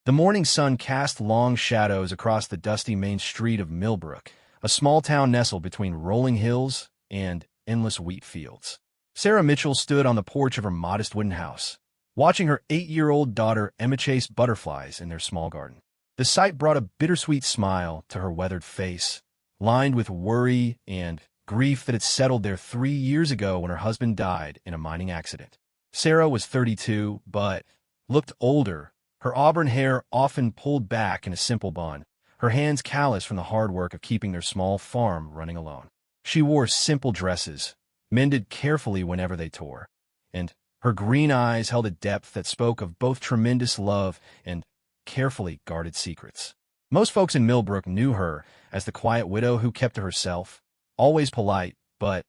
The morning sun cast long shadows across the dusty main street of Millbrook, a small town nestled between rolling hills and endless wheat fields. Sarah Mitchell stood on the porch of her modest wooden house, watching her 8-year-old daughter Emma chase butterflies in their small garden. The sight brought a bittersweet smile to her weathered face, lined with worry and grief that had settled there 3 years ago when her husband died in a mining accident. Sarah was 32, but looked older, her auburn hair often pulled back in a simple bun, her hands callous from the hard work of keeping their small farm running alone. She wore simple dresses, mended carefully whenever they tore, and her green eyes held a depth that spoke of both tremendous love and carefully guarded secrets. Most folks in Millbrook knew her as the quiet widow who kept to herself, always polite, but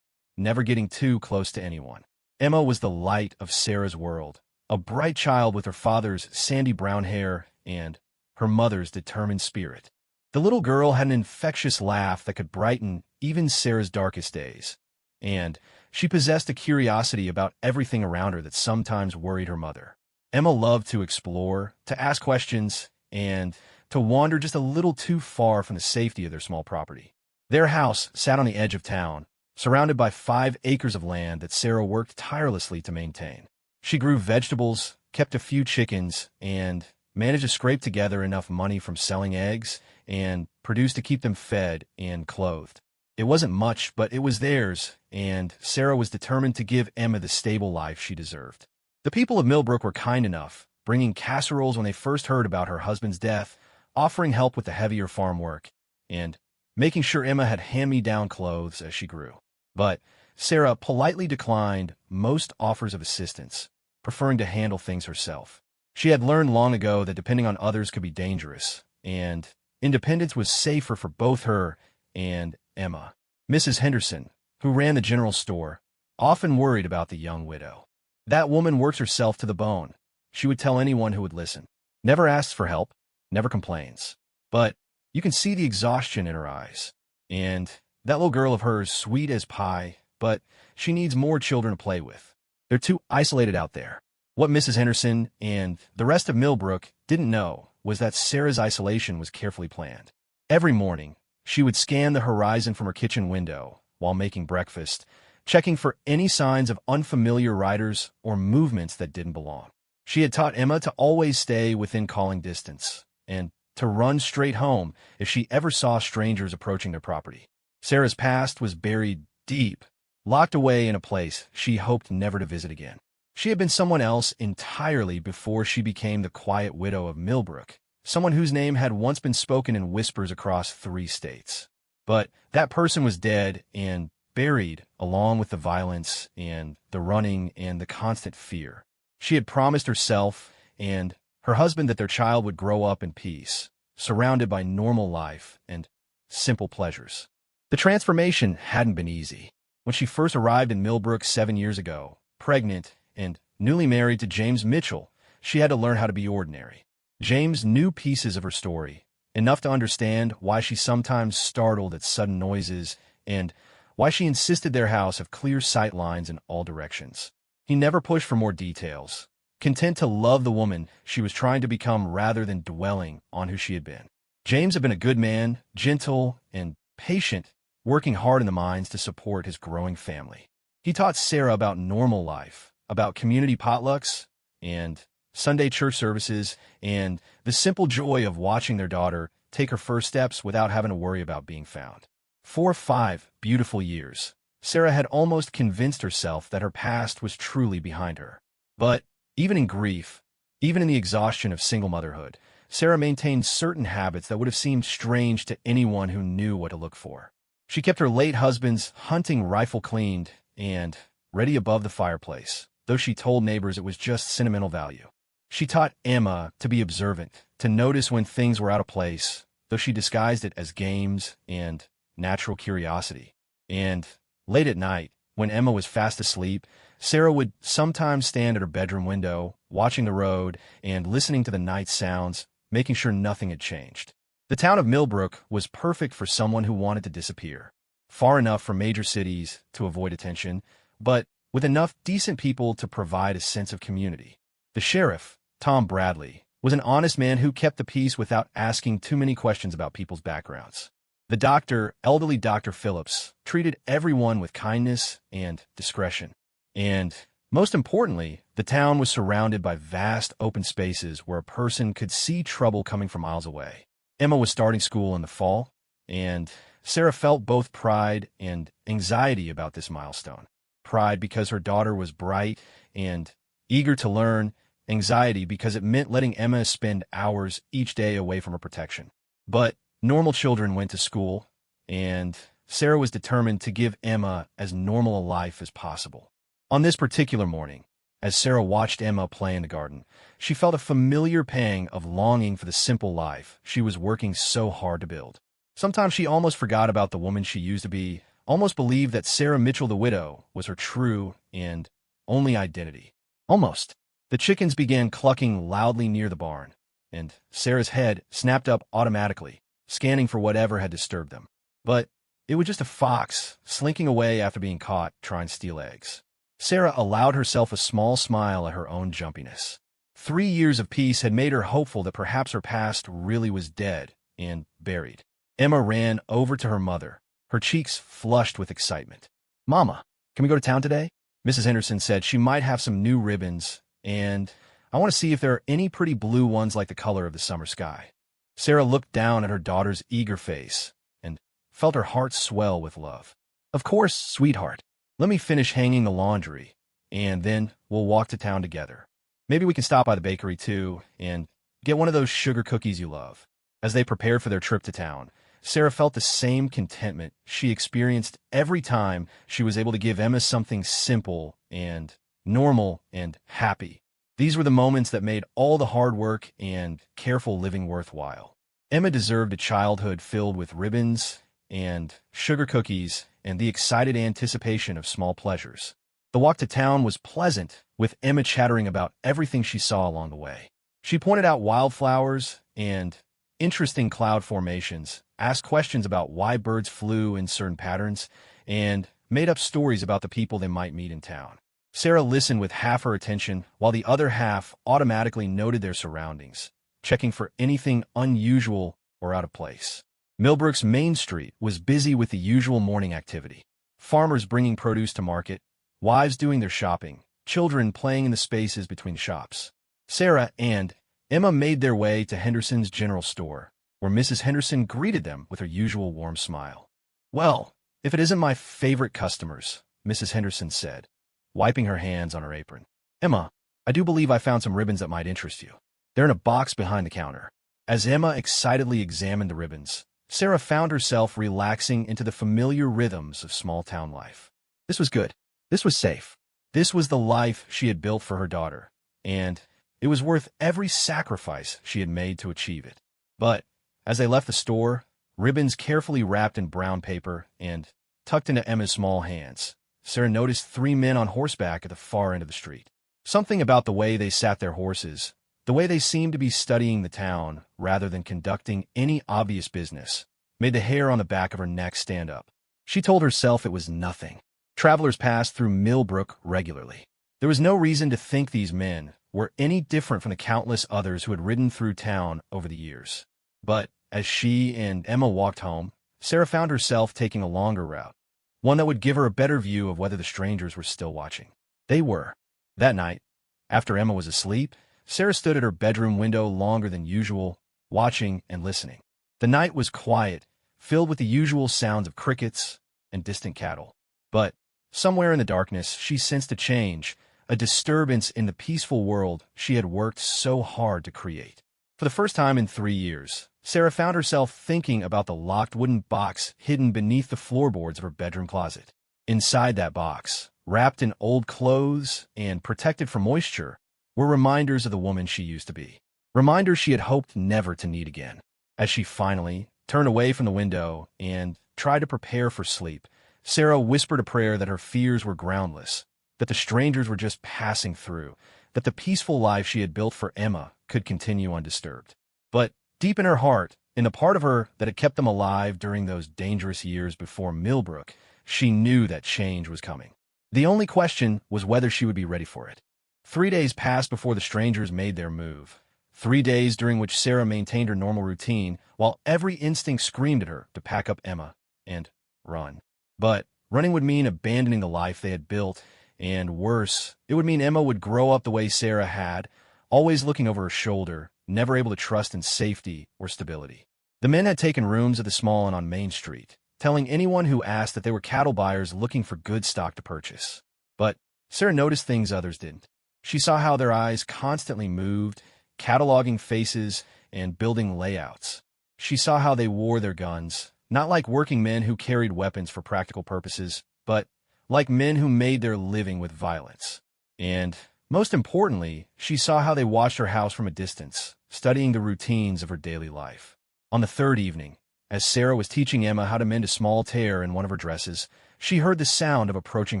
never getting too close to anyone. Emma was the light of Sarah's world, a bright child with her father's sandy brown hair and her mother's determined spirit. The little girl had an infectious laugh that could brighten even Sarah's darkest days, and she possessed a curiosity about everything around her that sometimes worried her mother. Emma loved to explore, to ask questions, and to wander just a little too far from the safety of their small property. Their house sat on the edge of town, surrounded by 5 acres of land that Sarah worked tirelessly to maintain. She grew vegetables, kept a few chickens, and managed to scrape together enough money from selling eggs and produce to keep them fed and clothed. It wasn't much, but it was theirs, and Sarah was determined to give Emma the stable life she deserved. The people of Millbrook were kind enough, bringing casseroles when they first heard about her husband's death, offering help with the heavier farm work, and making sure Emma had hand-me-down clothes as she grew. But Sarah politely declined most offers of assistance, preferring to handle things herself. She had learned long ago that depending on others could be dangerous, and independence was safer for both her and Emma. Mrs. Henderson, who ran the general store, often worried about the young widow. That woman works herself to the bone, she would tell anyone who would listen. Never asks for help, never complains. But you can see the exhaustion in her eyes. And that little girl of hers, sweet as pie, but she needs more children to play with. They're too isolated out there. What Mrs. Henderson and the rest of Millbrook didn't know was that Sarah's isolation was carefully planned. Every morning, she would scan the horizon from her kitchen window while making breakfast, checking for any signs of unfamiliar riders or movements that didn't belong. She had taught Emma to always stay within calling distance and to run straight home if she ever saw strangers approaching their property. Sarah's past was buried deep, locked away in a place she hoped never to visit again. She had been someone else entirely before she became the quiet widow of Millbrook, someone whose name had once been spoken in whispers across 3 states. But that person was dead and buried along with the violence and the running and the constant fear. She had promised herself and her husband that their child would grow up in peace, surrounded by normal life and simple pleasures. The transformation hadn't been easy. When she first arrived in Millbrook 7 years ago, pregnant and newly married to James Mitchell, she had to learn how to be ordinary. James knew pieces of her story, enough to understand why she sometimes startled at sudden noises and why she insisted their house have clear sight lines in all directions. He never pushed for more details, content to love the woman she was trying to become rather than dwelling on who she had been. James had been a good man, gentle and patient, working hard in the mines to support his growing family. He taught Sarah about normal life, about community potlucks and Sunday church services, and the simple joy of watching their daughter take her first steps without having to worry about being found. For 5 beautiful years, Sarah had almost convinced herself that her past was truly behind her. But even in grief, even in the exhaustion of single motherhood, Sarah maintained certain habits that would have seemed strange to anyone who knew what to look for. She kept her late husband's hunting rifle cleaned and ready above the fireplace, though she told neighbors it was just sentimental value. She taught Emma to be observant, to notice when things were out of place, though she disguised it as games and natural curiosity. And late at night, when Emma was fast asleep, Sarah would sometimes stand at her bedroom window, watching the road and listening to the night sounds, making sure nothing had changed. The town of Millbrook was perfect for someone who wanted to disappear, far enough from major cities to avoid attention, but with enough decent people to provide a sense of community. The sheriff, Tom Bradley, was an honest man who kept the peace without asking too many questions about people's backgrounds. The doctor, elderly Dr. Phillips, treated everyone with kindness and discretion. And, most importantly, the town was surrounded by vast open spaces where a person could see trouble coming from miles away. Emma was starting school in the fall, and Sarah felt both pride and anxiety about this milestone. Pride because her daughter was bright and eager to learn, anxiety because it meant letting Emma spend hours each day away from her protection. But normal children went to school, and Sarah was determined to give Emma as normal a life as possible. On this particular morning, as Sarah watched Emma play in the garden, she felt a familiar pang of longing for the simple life she was working so hard to build. Sometimes she almost forgot about the woman she used to be, almost believed that Sarah Mitchell the widow was her true and only identity. Almost. The chickens began clucking loudly near the barn, and Sarah's head snapped up automatically, scanning for whatever had disturbed them. But it was just a fox slinking away after being caught trying to steal eggs. Sarah allowed herself a small smile at her own jumpiness. 3 years of peace had made her hopeful that perhaps her past really was dead and buried. Emma ran over to her mother, her cheeks flushed with excitement. "Mama, can we go to town today?" Mrs. Henderson said she might have some new ribbons, and I want to see if there are any pretty blue ones like the color of the summer sky. Sarah looked down at her daughter's eager face and felt her heart swell with love. "Of course, sweetheart. Let me finish hanging the laundry, and then we'll walk to town together. Maybe we can stop by the bakery, too, and get one of those sugar cookies you love." As they prepared for their trip to town, Sarah felt the same contentment she experienced every time she was able to give Emma something simple and normal and happy. These were the moments that made all the hard work and careful living worthwhile. Emma deserved a childhood filled with ribbons and sugar cookies and the excited anticipation of small pleasures. The walk to town was pleasant, with Emma chattering about everything she saw along the way. She pointed out wildflowers and interesting cloud formations, asked questions about why birds flew in certain patterns, and made up stories about the people they might meet in town. Sarah listened with half her attention, while the other half automatically noted their surroundings, checking for anything unusual or out of place. Millbrook's Main Street was busy with the usual morning activity. Farmers bringing produce to market, wives doing their shopping, children playing in the spaces between shops. Sarah and Emma made their way to Henderson's general store, where Mrs. Henderson greeted them with her usual warm smile. "Well, if it isn't my favorite customers," Mrs. Henderson said, wiping her hands on her apron. "Emma, I do believe I found some ribbons that might interest you. They're in a box behind the counter." As Emma excitedly examined the ribbons, Sarah found herself relaxing into the familiar rhythms of small-town life. This was good. This was safe. This was the life she had built for her daughter, and it was worth every sacrifice she had made to achieve it. But as they left the store, ribbons carefully wrapped in brown paper and tucked into Emma's small hands, Sarah noticed 3 men on horseback at the far end of the street. Something about the way they sat their horses, the way they seemed to be studying the town rather than conducting any obvious business, made the hair on the back of her neck stand up. She told herself it was nothing. Travelers passed through Millbrook regularly. There was no reason to think these men were any different from the countless others who had ridden through town over the years. But as she and Emma walked home, Sarah found herself taking a longer route, one that would give her a better view of whether the strangers were still watching. They were. That night, after Emma was asleep, Sarah stood at her bedroom window longer than usual, watching and listening. The night was quiet, filled with the usual sounds of crickets and distant cattle. But somewhere in the darkness, she sensed a change, a disturbance in the peaceful world she had worked so hard to create. For the first time in 3 years, Sarah found herself thinking about the locked wooden box hidden beneath the floorboards of her bedroom closet. Inside that box, wrapped in old clothes and protected from moisture, were reminders of the woman she used to be. Reminders she had hoped never to need again. As she finally turned away from the window and tried to prepare for sleep, Sarah whispered a prayer that her fears were groundless, that the strangers were just passing through, that the peaceful life she had built for Emma could continue undisturbed. But deep in her heart, in the part of her that had kept them alive during those dangerous years before Millbrook, she knew that change was coming. The only question was whether she would be ready for it. 3 days passed before the strangers made their move. 3 days during which Sarah maintained her normal routine, while every instinct screamed at her to pack up Emma and run. But running would mean abandoning the life they had built, and worse, it would mean Emma would grow up the way Sarah had, always looking over her shoulder, never able to trust in safety or stability. The men had taken rooms at the small inn on Main Street, telling anyone who asked that they were cattle buyers looking for good stock to purchase. But Sarah noticed things others didn't. She saw how their eyes constantly moved, cataloging faces and building layouts. She saw how they wore their guns, not like working men who carried weapons for practical purposes, but like men who made their living with violence. And, most importantly, she saw how they watched her house from a distance, studying the routines of her daily life. On the third evening, as Sarah was teaching Emma how to mend a small tear in one of her dresses, she heard the sound of approaching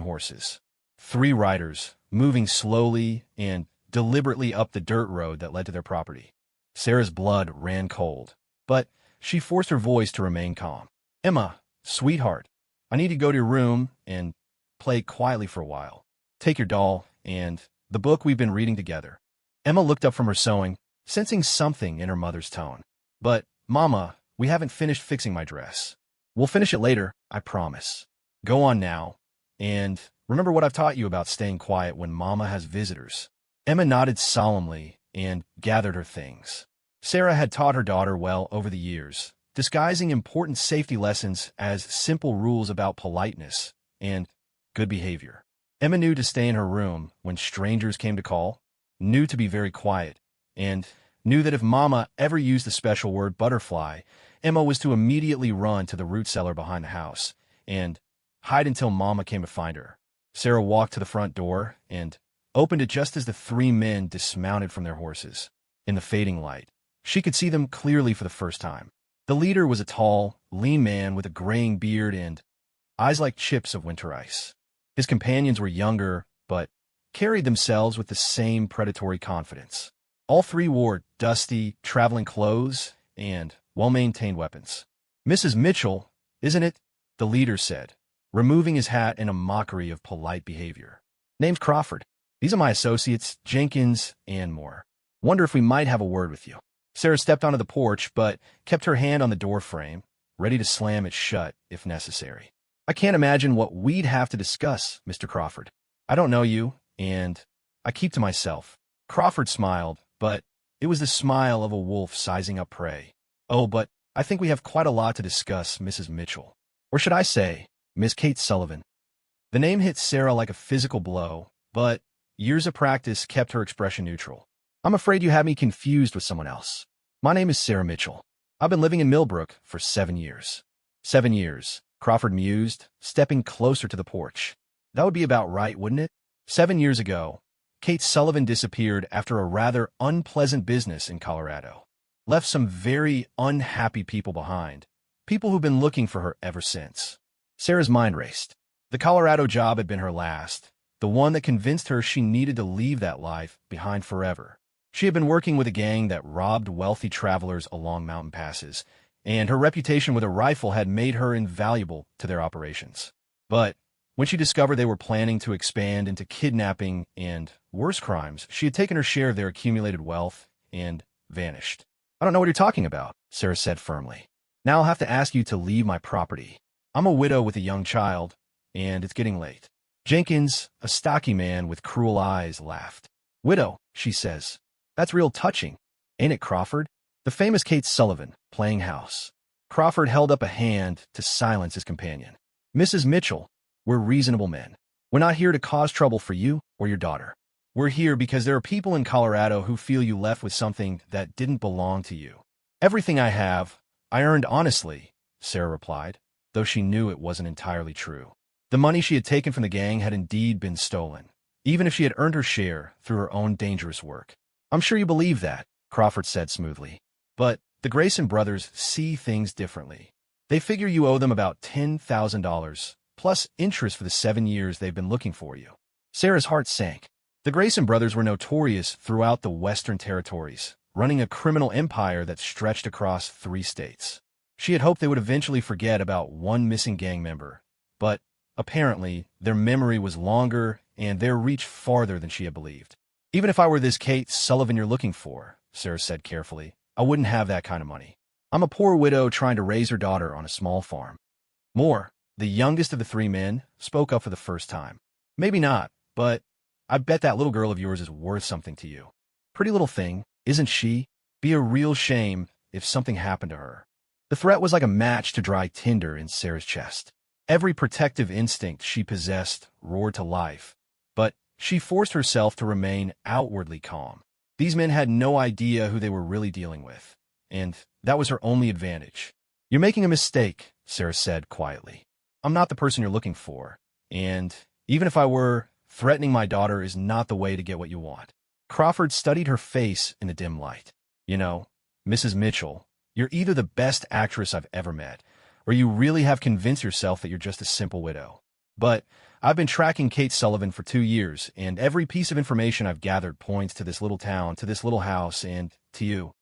horses. 3 riders, moving slowly and deliberately up the dirt road that led to their property. Sarah's blood ran cold, but she forced her voice to remain calm. "Emma, sweetheart, I need to go to your room and play quietly for a while. Take your doll and the book we've been reading together." Emma looked up from her sewing, sensing something in her mother's tone. "But, Mama, we haven't finished fixing my dress." "We'll finish it later, I promise. Go on now, and remember what I've taught you about staying quiet when Mama has visitors." Emma nodded solemnly and gathered her things. Sarah had taught her daughter well over the years, disguising important safety lessons as simple rules about politeness and good behavior. Emma knew to stay in her room when strangers came to call, knew to be very quiet, and knew that if Mama ever used the special word butterfly, Emma was to immediately run to the root cellar behind the house and hide until Mama came to find her. Sarah walked to the front door and opened it just as the 3 men dismounted from their horses. In the fading light, she could see them clearly for the first time. The leader was a tall, lean man with a graying beard and eyes like chips of winter ice. His companions were younger, but carried themselves with the same predatory confidence. All 3 wore dusty, traveling clothes and well-maintained weapons. "Mrs. Mitchell, isn't it?" the leader said, removing his hat in a mockery of polite behavior. "Name's Crawford. These are my associates, Jenkins and more. Wonder if we might have a word with you." Sarah stepped onto the porch, but kept her hand on the door frame, ready to slam it shut if necessary. "I can't imagine what we'd have to discuss, Mr. Crawford. I don't know you, and I keep to myself." Crawford smiled, but it was the smile of a wolf sizing up prey. "Oh, but I think we have quite a lot to discuss, Mrs. Mitchell. Or should I say, Miss Kate Sullivan." The name hit Sarah like a physical blow, but years of practice kept her expression neutral. "I'm afraid you have me confused with someone else. My name is Sarah Mitchell. I've been living in Millbrook for 7 years." 7 years, Crawford mused, stepping closer to the porch. That would be about right, wouldn't it? 7 years ago, Kate Sullivan disappeared after a rather unpleasant business in Colorado. Left some very unhappy people behind, people who've been looking for her ever since. Sarah's mind raced. The Colorado job had been her last, the one that convinced her she needed to leave that life behind forever. She had been working with a gang that robbed wealthy travelers along mountain passes, and her reputation with a rifle had made her invaluable to their operations. But when she discovered they were planning to expand into kidnapping and worse crimes, she had taken her share of their accumulated wealth and vanished. "I don't know what you're talking about," Sarah said firmly. "Now I'll have to ask you to leave my property. I'm a widow with a young child, and it's getting late." Jenkins, a stocky man with cruel eyes, laughed. "Widow," she says. "That's real touching, ain't it, Crawford?" The famous Kate Sullivan, playing house. Crawford held up a hand to silence his companion. "Mrs. Mitchell, we're reasonable men. We're not here to cause trouble for you or your daughter. We're here because there are people in Colorado who feel you left with something that didn't belong to you." "Everything I have, I earned honestly," Sarah replied, though she knew it wasn't entirely true. The money she had taken from the gang had indeed been stolen, even if she had earned her share through her own dangerous work. "I'm sure you believe that," Crawford said smoothly. "But the Grayson brothers see things differently. They figure you owe them about $10,000, plus interest for the 7 years they've been looking for you." Sarah's heart sank. The Grayson brothers were notorious throughout the Western Territories, running a criminal empire that stretched across 3 states. She had hoped they would eventually forget about one missing gang member, but apparently their memory was longer and their reach farther than she had believed. "Even if I were this Kate Sullivan you're looking for," Sarah said carefully. I wouldn't have that kind of money. I'm a poor widow trying to raise her daughter on a small farm. Moore, the youngest of the three men, spoke up for the first time. Maybe not, but I bet that little girl of yours is worth something to you. Pretty little thing, isn't she? Be a real shame if something happened to her. The threat was like a match to dry tinder in Sarah's chest. Every protective instinct she possessed roared to life, but she forced herself to remain outwardly calm. These men had no idea who they were really dealing with, and that was her only advantage. You're making a mistake, Sarah said quietly. I'm not the person you're looking for, and even if I were, threatening my daughter is not the way to get what you want. Crawford studied her face in the dim light. You know, Mrs. Mitchell, you're either the best actress I've ever met, or you really have convinced yourself that you're just a simple widow. But I've been tracking Kate Sullivan for 2 years, and every piece of information I've gathered points to this little town, to this little house, and to you.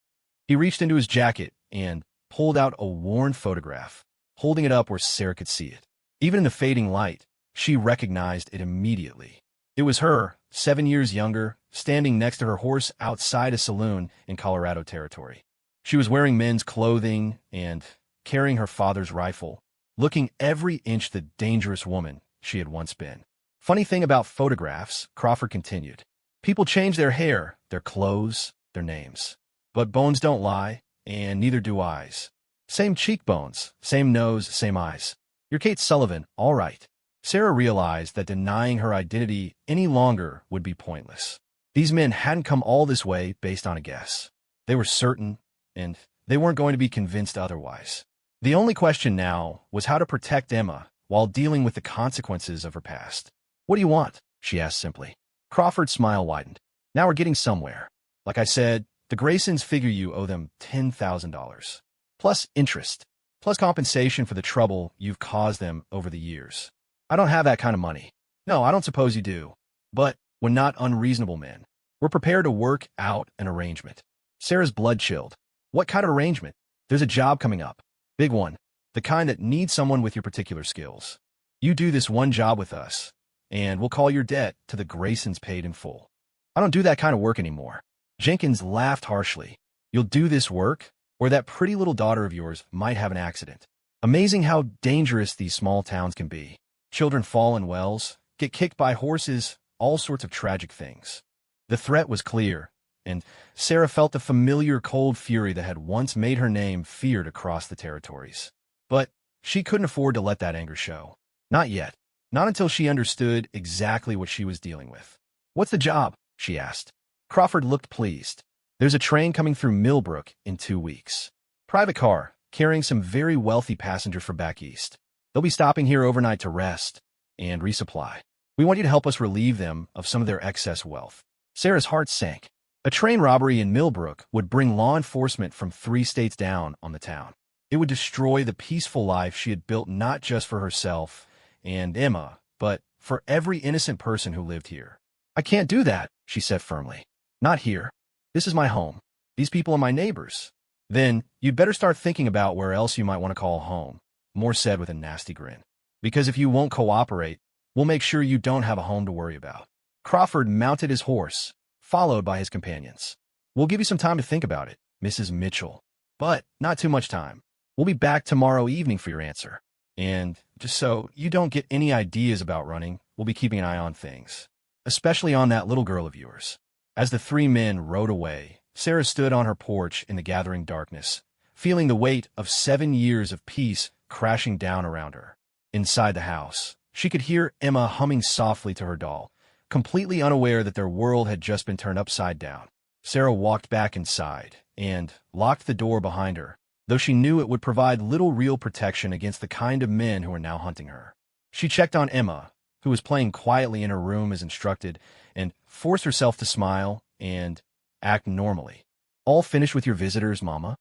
He reached into his jacket and pulled out a worn photograph, holding it up where Sarah could see it. Even in the fading light, she recognized it immediately. It was her, 7 years younger, standing next to her horse outside a saloon in Colorado Territory. She was wearing men's clothing and carrying her father's rifle, looking every inch the dangerous woman she had once been. Funny thing about photographs, Crawford continued. People change their hair, their clothes, their names. But bones don't lie, and neither do eyes. Same cheekbones, same nose, same eyes. You're Kate Sullivan, all right. Sarah realized that denying her identity any longer would be pointless. These men hadn't come all this way based on a guess. They were certain, and they weren't going to be convinced otherwise. The only question now was how to protect Emma while dealing with the consequences of her past. What do you want? She asked simply. Crawford's smile widened. Now we're getting somewhere. Like I said, the Graysons figure you owe them $10,000. Plus interest. Plus compensation for the trouble you've caused them over the years. I don't have that kind of money. No, I don't suppose you do. But we're not unreasonable men. We're prepared to work out an arrangement. Sarah's blood chilled. What kind of arrangement? There's a job coming up. Big one. The kind that needs someone with your particular skills. You do this one job with us, and we'll call your debt to the Graysons paid in full. I don't do that kind of work anymore. Jenkins laughed harshly. You'll do this work, or that pretty little daughter of yours might have an accident. Amazing how dangerous these small towns can be. Children fall in wells, get kicked by horses, all sorts of tragic things. The threat was clear, and Sarah felt the familiar cold fury that had once made her name feared across the territories. But she couldn't afford to let that anger show. Not yet. Not until she understood exactly what she was dealing with. What's the job? She asked. Crawford looked pleased. There's a train coming through Millbrook in 2 weeks. Private car, carrying some very wealthy passengers from back east. They'll be stopping here overnight to rest and resupply. We want you to help us relieve them of some of their excess wealth. Sarah's heart sank. A train robbery in Millbrook would bring law enforcement from 3 states down on the town. It would destroy the peaceful life she had built not just for herself and Emma, but for every innocent person who lived here. I can't do that, she said firmly. Not here. This is my home. These people are my neighbors. Then you'd better start thinking about where else you might want to call home, Moore said with a nasty grin. Because if you won't cooperate, we'll make sure you don't have a home to worry about. Crawford mounted his horse, followed by his companions. We'll give you some time to think about it, Mrs. Mitchell. But not too much time. We'll be back tomorrow evening for your answer. And just so you don't get any ideas about running, we'll be keeping an eye on things. Especially on that little girl of yours. As the 3 men rode away, Sarah stood on her porch in the gathering darkness, feeling the weight of 7 years of peace crashing down around her. Inside the house, she could hear Emma humming softly to her doll, completely unaware that their world had just been turned upside down. Sarah walked back inside and locked the door behind her, though she knew it would provide little real protection against the kind of men who were now hunting her. She checked on Emma, who was playing quietly in her room as instructed, and forced herself to smile and act normally. All finished with your visitors, Mama?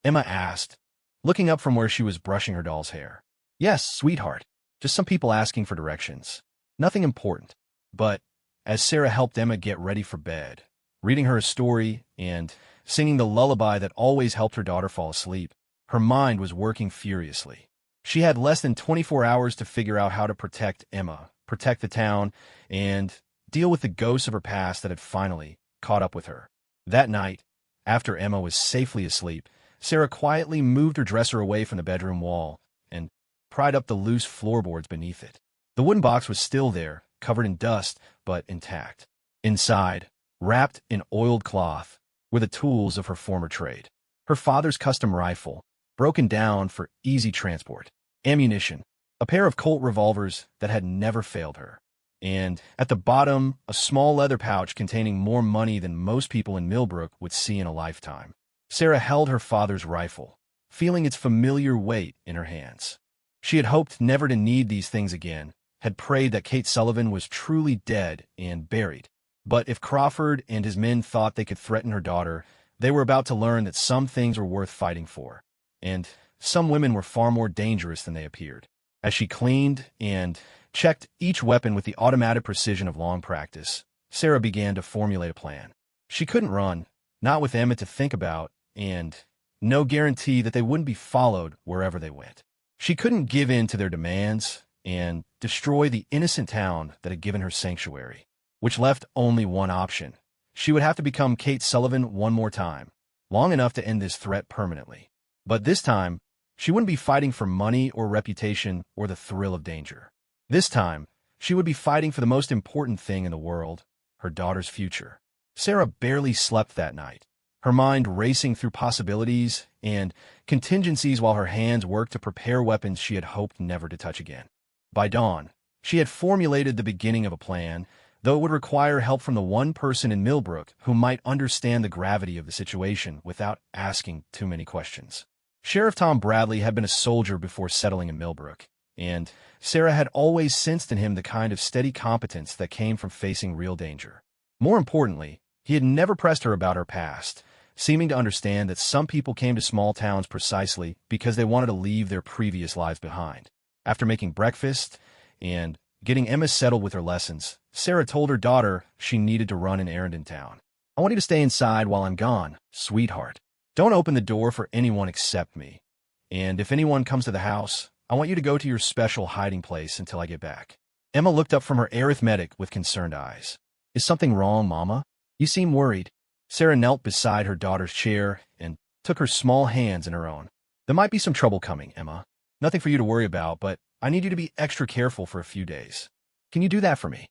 Emma asked, looking up from where she was brushing her doll's hair. Yes, sweetheart. Just some people asking for directions. Nothing important. But as Sarah helped Emma get ready for bed, reading her a story and singing the lullaby that always helped her daughter fall asleep, her mind was working furiously. She had less than 24 hours to figure out how to protect Emma, protect the town, and deal with the ghosts of her past that had finally caught up with her. That night, After Emma was safely asleep, Sarah quietly moved her dresser away from the bedroom wall and pried up the loose floorboards beneath it. The wooden box was still there, covered in dust, but intact. Inside, wrapped in oiled cloth, were the tools of her former trade. Her father's custom rifle, broken down for easy transport, ammunition, a pair of Colt revolvers that had never failed her, and at the bottom, a small leather pouch containing more money than most people in Millbrook would see in a lifetime. Sarah held her father's rifle, feeling its familiar weight in her hands. She had hoped never to need these things again, had prayed that Kate Sullivan was truly dead and buried. But if Crawford and his men thought they could threaten her daughter, they were about to learn that some things were worth fighting for, and some women were far more dangerous than they appeared. As she cleaned and checked each weapon with the automatic precision of long practice, Sarah began to formulate a plan. She couldn't run, not with Emma to think about, and no guarantee that they wouldn't be followed wherever they went. She couldn't give in to their demands and destroy the innocent town that had given her sanctuary, which left only one option. She would have to become Kate Sullivan one more time, long enough to end this threat permanently. But this time, she wouldn't be fighting for money or reputation or the thrill of danger. This time, she would be fighting for the most important thing in the world, her daughter's future. Sarah barely slept that night, her mind racing through possibilities and contingencies while her hands worked to prepare weapons she had hoped never to touch again. By dawn, she had formulated the beginning of a plan, though it would require help from the one person in Millbrook who might understand the gravity of the situation without asking too many questions. Sheriff Tom Bradley had been a soldier before settling in Millbrook, and Sarah had always sensed in him the kind of steady competence that came from facing real danger. More importantly, he had never pressed her about her past, seeming to understand that some people came to small towns precisely because they wanted to leave their previous lives behind. After making breakfast and getting Emma settled with her lessons, Sarah told her daughter she needed to run an errand in town. "I want you to stay inside while I'm gone, sweetheart. Don't open the door for anyone except me. And if anyone comes to the house, I want you to go to your special hiding place until I get back." Emma looked up from her arithmetic with concerned eyes. "Is something wrong, Mama? You seem worried." Sarah knelt beside her daughter's chair and took her small hands in her own. "There might be some trouble coming, Emma. Nothing for you to worry about, but I need you to be extra careful for a few days. Can you do that for me?"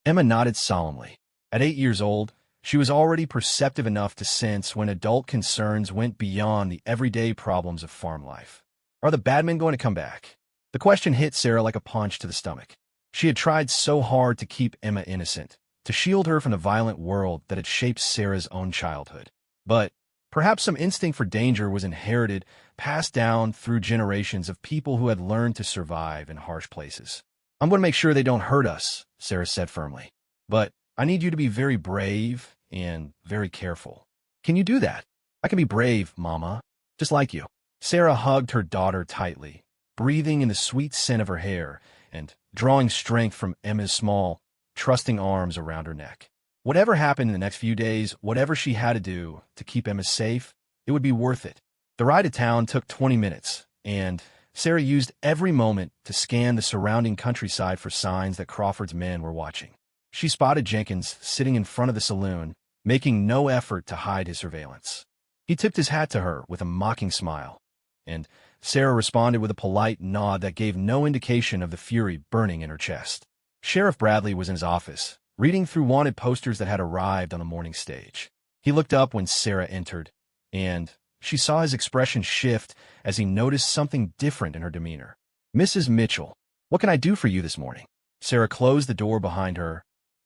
Emma nodded solemnly. At 8 years old, she was already perceptive enough to sense when adult concerns went beyond the everyday problems of farm life. Are the bad men going to come back? The question hit Sarah like a punch to the stomach. She had tried so hard to keep Emma innocent, to shield her from the violent world that had shaped Sarah's own childhood. But perhaps some instinct for danger was inherited, passed down through generations of people who had learned to survive in harsh places. "I'm going to make sure they don't hurt us," Sarah said firmly. "But I need you to be very brave and very careful." "Can you do that?" "I can be brave, Mama, just like you." Sarah hugged her daughter tightly, breathing in the sweet scent of her hair and drawing strength from Emma's small, trusting arms around her neck. Whatever happened in the next few days, whatever she had to do to keep Emma safe, it would be worth it. The ride to town took 20 minutes, and Sarah used every moment to scan the surrounding countryside for signs that Crawford's men were watching. She spotted Jenkins sitting in front of the saloon, making no effort to hide his surveillance. He tipped his hat to her with a mocking smile, and Sarah responded with a polite nod that gave no indication of the fury burning in her chest. Sheriff Bradley was in his office, reading through wanted posters that had arrived on the morning stage. He looked up when Sarah entered, and she saw his expression shift as he noticed something different in her demeanor. "Mrs. Mitchell, what can I do for you this morning?" Sarah closed the door behind her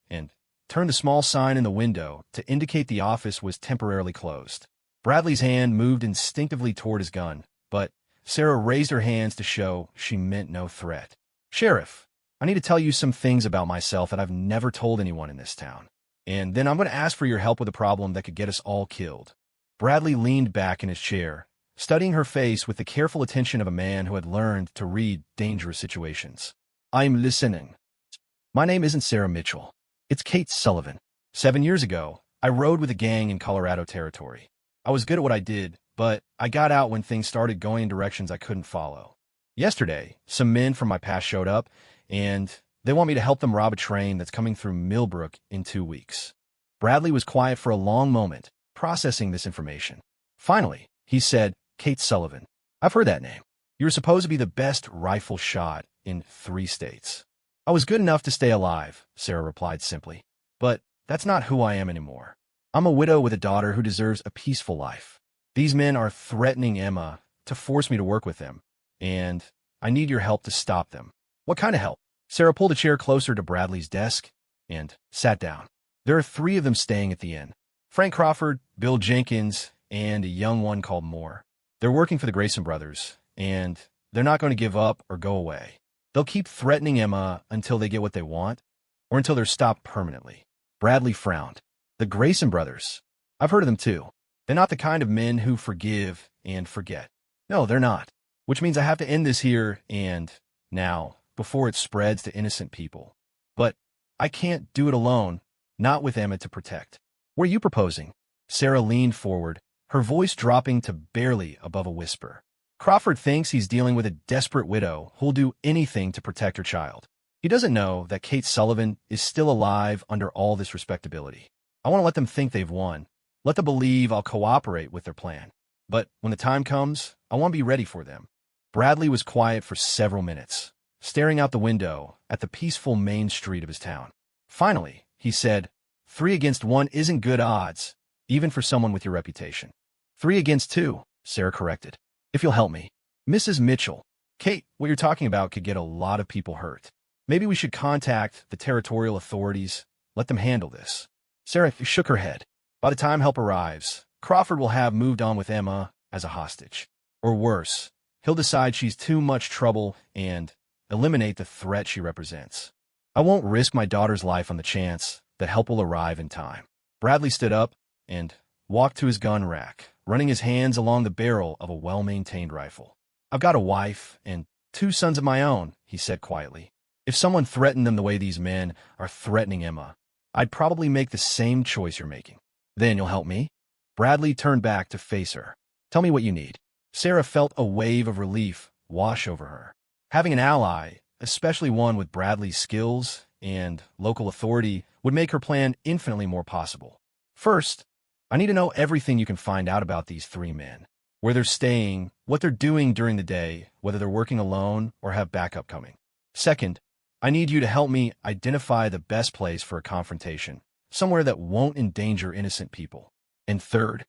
and turned the small sign in the window to indicate the office was temporarily closed. Bradley's hand moved instinctively toward his gun, but Sarah raised her hands to show she meant no threat. "Sheriff, I need to tell you some things about myself that I've never told anyone in this town. And then I'm going to ask for your help with a problem that could get us all killed." Bradley leaned back in his chair, studying her face with the careful attention of a man who had learned to read dangerous situations. "I'm listening." "My name isn't Sarah Mitchell. It's Kate Sullivan. 7 years ago, I rode with a gang in Colorado Territory. I was good at what I did, but I got out when things started going in directions I couldn't follow. Yesterday, some men from my past showed up, and they want me to help them rob a train that's coming through Millbrook in 2 weeks." Bradley was quiet for a long moment, processing this information. Finally, he said, "Kate Sullivan. I've heard that name. You were supposed to be the best rifle shot in 3 states. I was good enough to stay alive," Sarah replied simply. "But that's not who I am anymore. I'm a widow with a daughter who deserves a peaceful life. These men are threatening Emma to force me to work with them, and I need your help to stop them." "What kind of help?" Sarah pulled a chair closer to Bradley's desk and sat down. "There are 3 of them staying at the inn. Frank Crawford, Bill Jenkins, and a young one called Moore. They're working for the Grayson brothers, and they're not going to give up or go away. They'll keep threatening Emma until they get what they want, or until they're stopped permanently." Bradley frowned. "The Grayson brothers. I've heard of them too. They're not the kind of men who forgive and forget." "No, they're not. Which means I have to end this here and now, before it spreads to innocent people. But I can't do it alone, not with Emma to protect." "What are you proposing?" Sarah leaned forward, her voice dropping to barely above a whisper. "Crawford thinks he's dealing with a desperate widow who'll do anything to protect her child. He doesn't know that Kate Sullivan is still alive under all this respectability. I want to let them think they've won. Let them believe I'll cooperate with their plan. But when the time comes, I want to be ready for them." Bradley was quiet for several minutes, staring out the window at the peaceful main street of his town. Finally, he said, 3 against 1 isn't good odds, even for someone with your reputation." 3 against 2, Sarah corrected. "If you'll help me." "Mrs. Mitchell, Kate, what you're talking about could get a lot of people hurt. Maybe we should contact the territorial authorities, let them handle this." Sarah shook her head. "By the time help arrives, Crawford will have moved on with Emma as a hostage. Or worse, he'll decide she's too much trouble and eliminate the threat she represents. I won't risk my daughter's life on the chance that help will arrive in time." Bradley stood up and walked to his gun rack, running his hands along the barrel of a well-maintained rifle. "I've got a wife and 2 sons of my own," he said quietly. "If someone threatened them the way these men are threatening Emma, I'd probably make the same choice you're making." "Then you'll help me?" Bradley turned back to face her. "Tell me what you need." Sarah felt a wave of relief wash over her. Having an ally, especially one with Bradley's skills and local authority, would make her plan infinitely more possible. "First, I need to know everything you can find out about these 3 men. Where they're staying, what they're doing during the day, whether they're working alone or have backup coming. Second, I need you to help me identify the best place for a confrontation, somewhere that won't endanger innocent people. And third,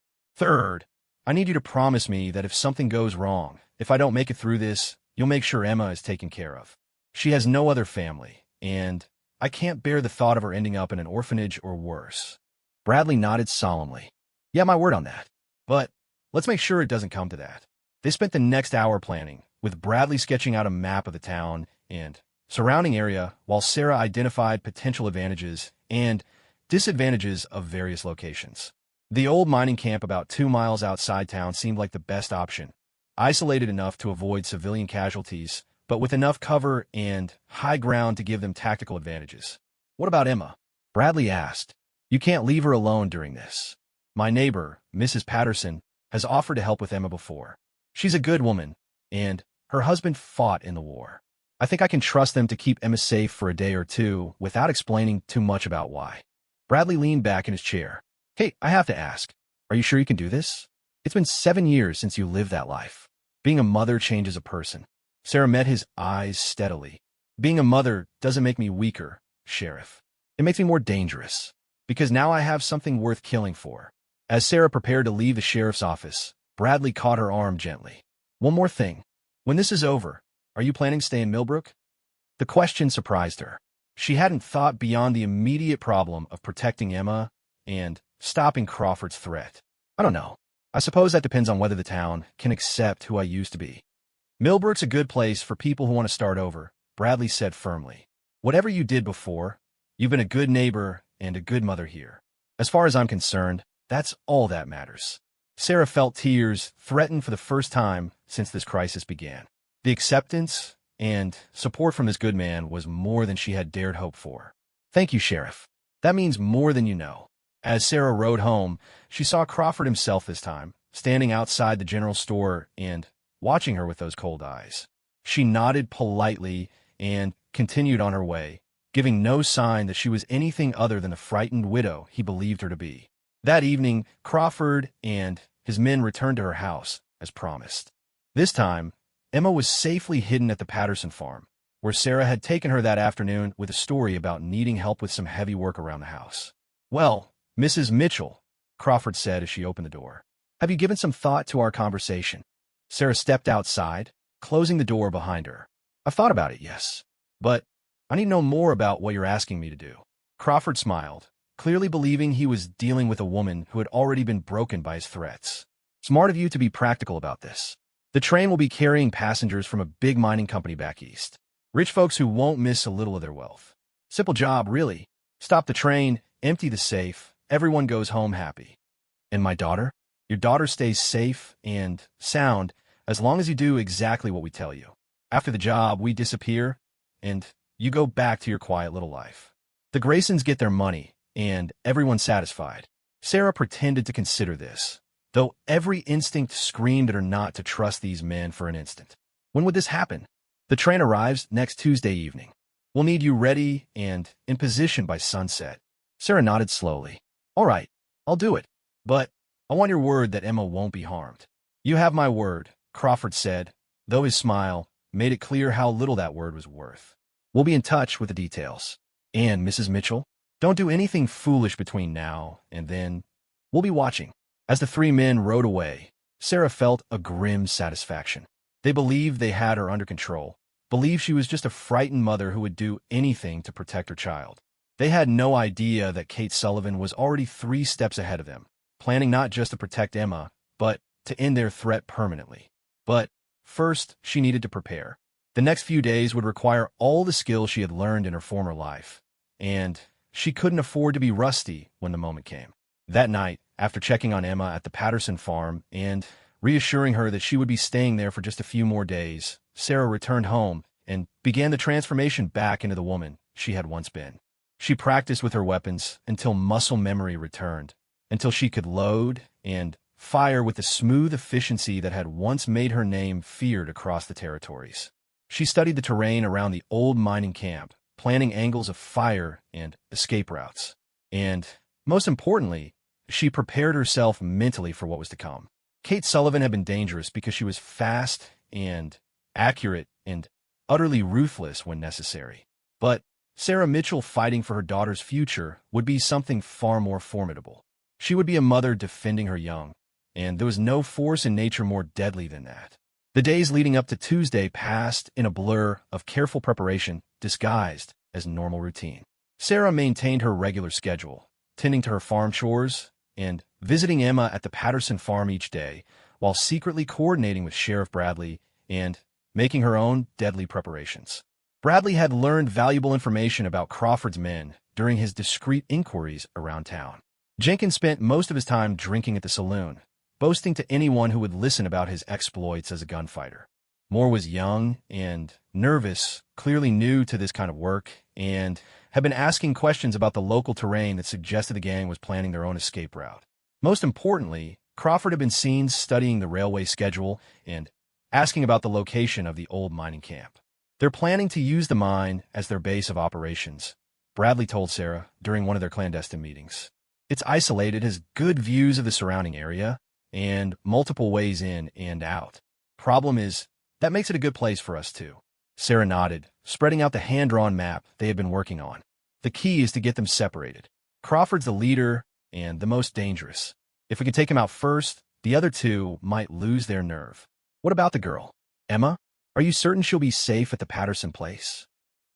I need you to promise me that if something goes wrong, if I don't make it through this, you'll make sure Emma is taken care of. She has no other family, and I can't bear the thought of her ending up in an orphanage or worse." Bradley nodded solemnly. "Yeah, my word on that. But let's make sure it doesn't come to that." They spent the next hour planning, with Bradley sketching out a map of the town and surrounding area, while Sarah identified potential advantages and disadvantages of various locations. The old mining camp about 2 miles outside town seemed like the best option, isolated enough to avoid civilian casualties, but with enough cover and high ground to give them tactical advantages. "What about Emma?" Bradley asked. "You can't leave her alone during this. My neighbor, Mrs. Patterson, has offered to help with Emma before. She's a good woman, and her husband fought in the war. I think I can trust them to keep Emma safe for a day or 2 without explaining too much about why." Bradley leaned back in his chair. "Hey, I have to ask, are you sure you can do this? It's been 7 years since you lived that life. Being a mother changes a person." Sarah met his eyes steadily. "Being a mother doesn't make me weaker, Sheriff. It makes me more dangerous, because now I have something worth killing for." As Sarah prepared to leave the sheriff's office, Bradley caught her arm gently. "One more thing. When this is over, are you planning to stay in Millbrook?" The question surprised her. She hadn't thought beyond the immediate problem of protecting Emma and stopping Crawford's threat. "I don't know. I suppose that depends on whether the town can accept who I used to be." "Millbrook's a good place for people who want to start over," Bradley said firmly. "Whatever you did before, you've been a good neighbor and a good mother here. As far as I'm concerned, that's all that matters." Sarah felt tears threaten for the first time since this crisis began. The acceptance and support from this good man was more than she had dared hope for. "Thank you, Sheriff. That means more than you know." As Sarah rode home, she saw Crawford himself this time, standing outside the general store and watching her with those cold eyes. She nodded politely and continued on her way, giving no sign that she was anything other than the frightened widow he believed her to be. That evening, Crawford and his men returned to her house, as promised. This time, Emma was safely hidden at the Patterson farm, where Sarah had taken her that afternoon with a story about needing help with some heavy work around the house. "Well, Mrs. Mitchell," Crawford said as she opened the door, "have you given some thought to our conversation?" Sarah stepped outside, closing the door behind her. "I've thought about it, yes. But I need to know more about what you're asking me to do." Crawford smiled, clearly believing he was dealing with a woman who had already been broken by his threats. "Smart of you to be practical about this. The train will be carrying passengers from a big mining company back east. Rich folks who won't miss a little of their wealth. Simple job, really. Stop the train, empty the safe, everyone goes home happy. And my daughter? Your daughter stays safe and sound as long as you do exactly what we tell you. After the job, we disappear, and you go back to your quiet little life. The Graysons get their money, and everyone's satisfied." Sarah pretended to consider this, though every instinct screamed at her not to trust these men for an instant. "When would this happen?" "The train arrives next Tuesday evening. We'll need you ready and in position by sunset." Sarah nodded slowly. "All right, I'll do it. But I want your word that Emma won't be harmed." "You have my word," Crawford said, though his smile made it clear how little that word was worth. "We'll be in touch with the details. And, Mrs. Mitchell, don't do anything foolish between now and then. We'll be watching." As the three men rode away, Sarah felt a grim satisfaction. They believed they had her under control, believed she was just a frightened mother who would do anything to protect her child. They had no idea that Kate Sullivan was already 3 steps ahead of them, planning not just to protect Emma, but to end their threat permanently. But first, she needed to prepare. The next few days would require all the skills she had learned in her former life, and she couldn't afford to be rusty when the moment came. That night, after checking on Emma at the Patterson farm and reassuring her that she would be staying there for just a few more days, Sarah returned home and began the transformation back into the woman she had once been. She practiced with her weapons until muscle memory returned, until she could load and fire with the smooth efficiency that had once made her name feared across the territories. She studied the terrain around the old mining camp, planning angles of fire and escape routes. And, most importantly, she prepared herself mentally for what was to come. Kate Sullivan had been dangerous because she was fast and accurate and utterly ruthless when necessary. But Sarah Mitchell fighting for her daughter's future would be something far more formidable. She would be a mother defending her young, and there was no force in nature more deadly than that. The days leading up to Tuesday passed in a blur of careful preparation disguised as normal routine. Sarah maintained her regular schedule, tending to her farm chores and visiting Emma at the Patterson farm each day, while secretly coordinating with Sheriff Bradley and making her own deadly preparations. Bradley had learned valuable information about Crawford's men during his discreet inquiries around town. Jenkins spent most of his time drinking at the saloon, boasting to anyone who would listen about his exploits as a gunfighter. Moore was young and nervous, clearly new to this kind of work, and had been asking questions about the local terrain that suggested the gang was planning their own escape route. Most importantly, Crawford had been seen studying the railway schedule and asking about the location of the old mining camp. "They're planning to use the mine as their base of operations," Bradley told Sarah during one of their clandestine meetings. "It's isolated, has good views of the surrounding area, and multiple ways in and out. Problem is, that makes it a good place for us too." Sarah nodded, spreading out the hand-drawn map they had been working on. "The key is to get them separated. Crawford's the leader and the most dangerous. If we can take him out first, the other two might lose their nerve." "What about the girl? Emma? Are you certain she'll be safe at the Patterson place?"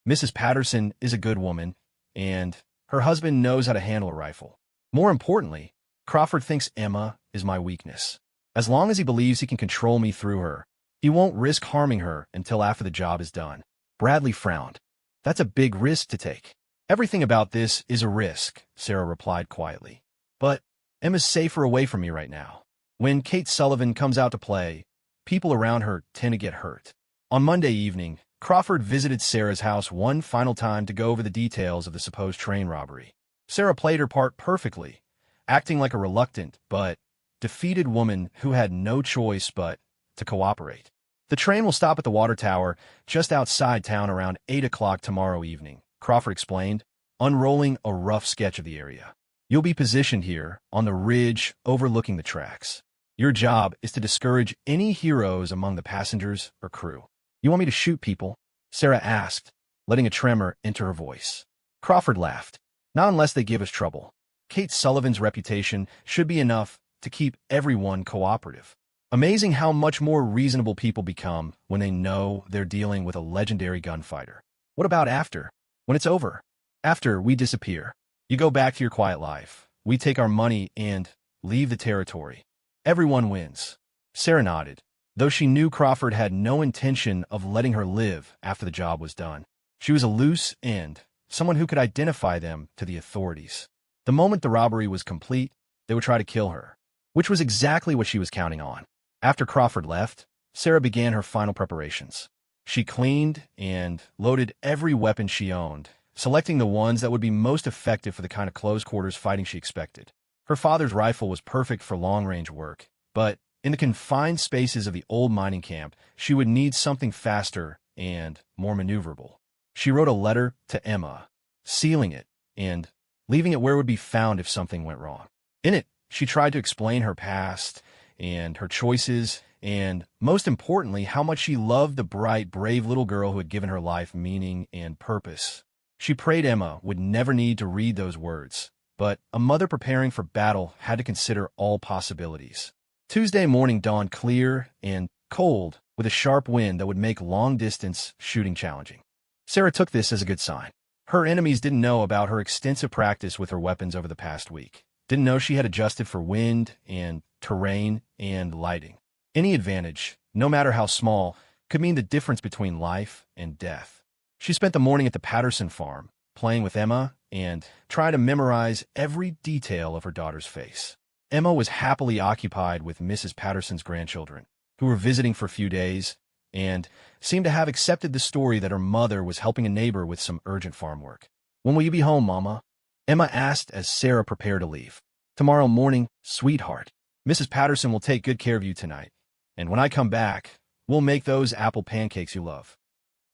"Mrs. Patterson is a good woman, and her husband knows how to handle a rifle. More importantly, Crawford thinks Emma is my weakness. As long as he believes he can control me through her, he won't risk harming her until after the job is done." Bradley frowned. "That's a big risk to take." "Everything about this is a risk," Sarah replied quietly. "But Emma's safer away from me right now. When Kate Sullivan comes out to play, people around her tend to get hurt." On Monday evening, Crawford visited Sarah's house one final time to go over the details of the supposed train robbery. Sarah played her part perfectly, acting like a reluctant but defeated woman who had no choice but to cooperate. "The train will stop at the water tower just outside town around 8 o'clock tomorrow evening," Crawford explained, unrolling a rough sketch of the area. You'll be positioned here, on the ridge overlooking the tracks. Your job is to discourage any heroes among the passengers or crew. You want me to shoot people? Sarah asked, letting a tremor enter her voice. Crawford laughed. Not unless they give us trouble. Kate Sullivan's reputation should be enough to keep everyone cooperative. Amazing how much more reasonable people become when they know they're dealing with a legendary gunfighter. What about after? When it's over? After we disappear. You go back to your quiet life. We take our money and leave the territory. Everyone wins. Sarah nodded, though she knew Crawford had no intention of letting her live after the job was done. She was a loose end, someone who could identify them to the authorities. The moment the robbery was complete, they would try to kill her, which was exactly what she was counting on. After Crawford left, Sarah began her final preparations. She cleaned and loaded every weapon she owned, selecting the ones that would be most effective for the kind of close-quarters fighting she expected. Her father's rifle was perfect for long-range work, but in the confined spaces of the old mining camp, she would need something faster and more maneuverable. She wrote a letter to Emma, sealing it and leaving it where it would be found if something went wrong. In it, she tried to explain her past and her choices, and most importantly, how much she loved the bright, brave little girl who had given her life meaning and purpose. She prayed Emma would never need to read those words, but a mother preparing for battle had to consider all possibilities. Tuesday morning dawned clear and cold, with a sharp wind that would make long-distance shooting challenging. Sarah took this as a good sign. Her enemies didn't know about her extensive practice with her weapons over the past week. Didn't know she had adjusted for wind and terrain and lighting. Any advantage, no matter how small, could mean the difference between life and death. She spent the morning at the Patterson farm, playing with Emma and trying to memorize every detail of her daughter's face. Emma was happily occupied with Mrs. Patterson's grandchildren, who were visiting for a few days, and seemed to have accepted the story that her mother was helping a neighbor with some urgent farm work. "When will you be home, Mama?" Emma asked as Sarah prepared to leave. "Tomorrow morning, sweetheart. Mrs. Patterson will take good care of you tonight, and when I come back, we'll make those apple pancakes you love."